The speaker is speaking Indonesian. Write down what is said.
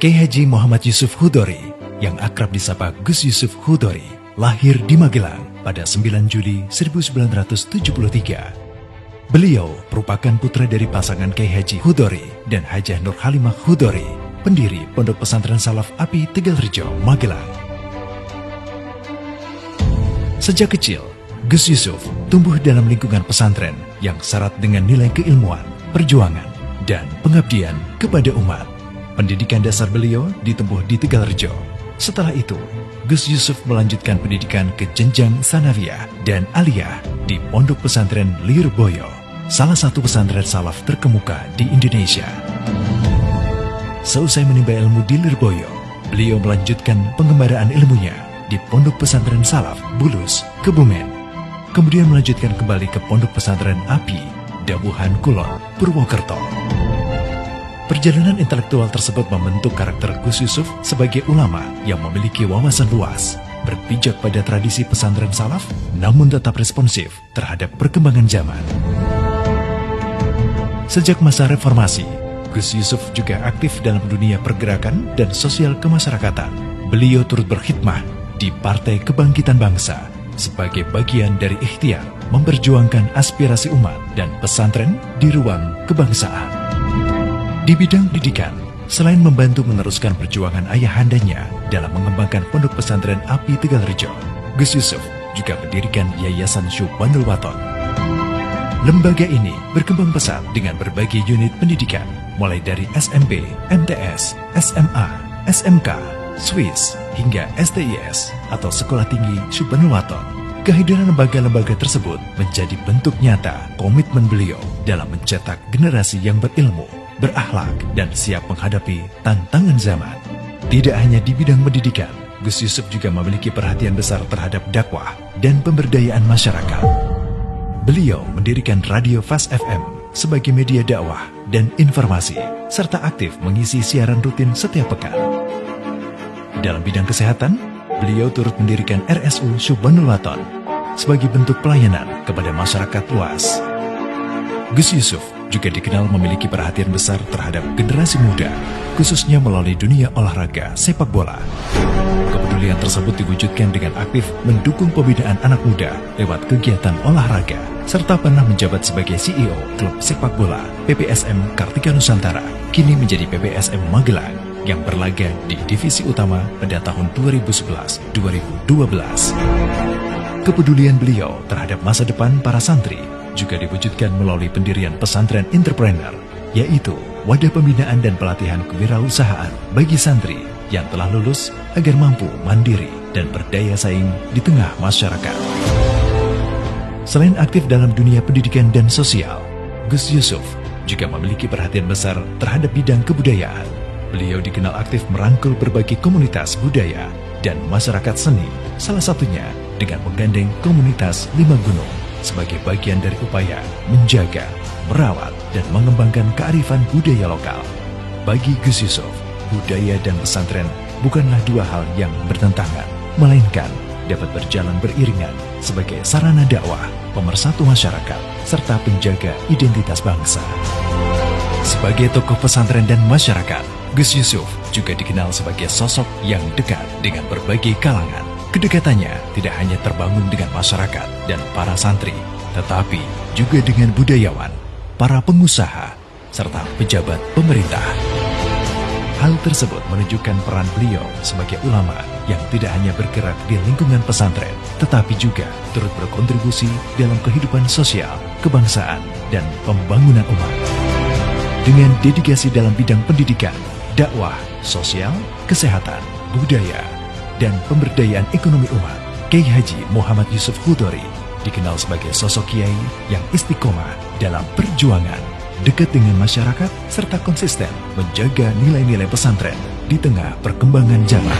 Kiai Haji Muhammad Yusuf Hudori, yang akrab disapa Gus Yusuf Hudori, lahir di Magelang pada 9 Juli 1973. Beliau merupakan putra dari pasangan Kiai Haji Hudori dan Hajah Nur Halimah Hudori, pendiri Pondok Pesantren Salaf Api Tegalrejo, Magelang. Sejak kecil, Gus Yusuf tumbuh dalam lingkungan pesantren yang syarat dengan nilai keilmuan, perjuangan, dan pengabdian kepada umat. Pendidikan dasar beliau ditempuh di Tegalrejo. Setelah itu, Gus Yusuf melanjutkan pendidikan ke jenjang sanawiyah dan aliyah di Pondok Pesantren Lirboyo, salah satu pesantren salaf terkemuka di Indonesia. Seusai menimba ilmu di Lirboyo, beliau melanjutkan pengembaraan ilmunya di Pondok Pesantren Salaf Bulus, Kebumen. Kemudian melanjutkan kembali ke Pondok Pesantren Api, Dawuhan Kulon, Purwokerto. Perjalanan intelektual tersebut membentuk karakter Gus Yusuf sebagai ulama yang memiliki wawasan luas, berpijak pada tradisi pesantren salaf, namun tetap responsif terhadap perkembangan zaman. Sejak masa reformasi, Gus Yusuf juga aktif dalam dunia pergerakan dan sosial kemasyarakatan. Beliau turut berkhidmah di Partai Kebangkitan Bangsa sebagai bagian dari ikhtiar memperjuangkan aspirasi umat dan pesantren di ruang kebangsaan. Di bidang pendidikan, selain membantu meneruskan perjuangan ayahandanya dalam mengembangkan Pondok Pesantren Api Tegalrejo, Gus Yusuf juga mendirikan Yayasan Syubhanul Waton. Lembaga ini berkembang pesat dengan berbagai unit pendidikan, mulai dari SMP, MTS, SMA, SMK, Swiss, hingga STIS atau Sekolah Tinggi Syubhanul Waton. Kehadiran lembaga-lembaga tersebut menjadi bentuk nyata komitmen beliau dalam mencetak generasi yang berilmu, berakhlak, dan siap menghadapi tantangan zaman. Tidak hanya di bidang pendidikan, Gus Yusuf juga memiliki perhatian besar terhadap dakwah dan pemberdayaan masyarakat. Beliau mendirikan Radio Fast FM sebagai media dakwah dan informasi, serta aktif mengisi siaran rutin setiap pekan. Dalam bidang kesehatan, beliau turut mendirikan RSU Syubhanul Waton sebagai bentuk pelayanan kepada masyarakat luas. Gus Yusuf juga dikenal memiliki perhatian besar terhadap generasi muda, khususnya melalui dunia olahraga sepak bola. Kepedulian tersebut diwujudkan dengan aktif mendukung pembinaan anak muda lewat kegiatan olahraga, serta pernah menjabat sebagai CEO klub sepak bola PPSM Kartika Nusantara, kini menjadi PPSM Magelang, yang berlaga di divisi utama pada tahun 2011-2012. Kepedulian beliau terhadap masa depan para santri juga diwujudkan melalui pendirian pesantren entrepreneur, yaitu wadah pembinaan dan pelatihan kewirausahaan bagi santri yang telah lulus agar mampu mandiri dan berdaya saing di tengah masyarakat. Selain aktif dalam dunia pendidikan dan sosial, Gus Yusuf juga memiliki perhatian besar terhadap bidang kebudayaan. Beliau dikenal aktif merangkul berbagai komunitas budaya dan masyarakat seni, salah satunya dengan menggandeng komunitas Lima Gunung sebagai bagian dari upaya menjaga, merawat, dan mengembangkan kearifan budaya lokal. Bagi Gus Yusuf, budaya dan pesantren bukanlah dua hal yang bertentangan, melainkan dapat berjalan beriringan sebagai sarana dakwah, pemersatu masyarakat, serta penjaga identitas bangsa. Sebagai tokoh pesantren dan masyarakat, Gus Yusuf juga dikenal sebagai sosok yang dekat dengan berbagai kalangan. Kedekatannya tidak hanya terbangun dengan masyarakat dan para santri, tetapi juga dengan budayawan, para pengusaha, serta pejabat pemerintah. Hal tersebut menunjukkan peran beliau sebagai ulama yang tidak hanya bergerak di lingkungan pesantren, tetapi juga turut berkontribusi dalam kehidupan sosial, kebangsaan, dan pembangunan umat. Dengan dedikasi dalam bidang pendidikan, dakwah, sosial, kesehatan, budaya, dan pemberdayaan ekonomi umat, Kiai Haji Muhammad Yusuf Hudori dikenal sebagai sosok kiai yang istiqomah dalam perjuangan, dekat dengan masyarakat, serta konsisten menjaga nilai-nilai pesantren di tengah perkembangan zaman.